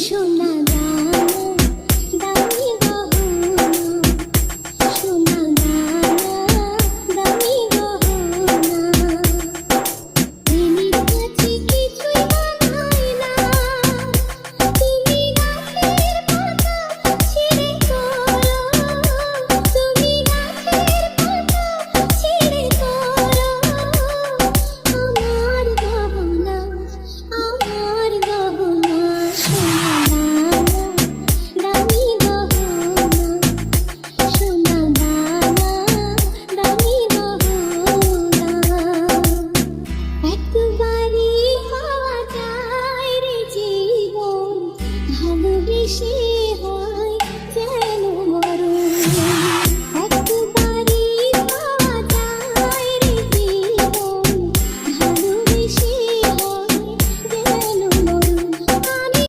সোনা দানা দামি গহনা, সোনা দানা দামি গহনা, প্রেমের কাছে কিছুই মানায় না, তুমি গাছের পাতা ছিঁড়ে করো, তুমি গাছের পাতা ছিঁড়ে করো, আমার গহনা, আমার গহনা, সোনা দানা দামি গহনা, সোনা দানা দামি গহনা। একবারই পাওয়া যায় রে জীবন, ভালোবেসে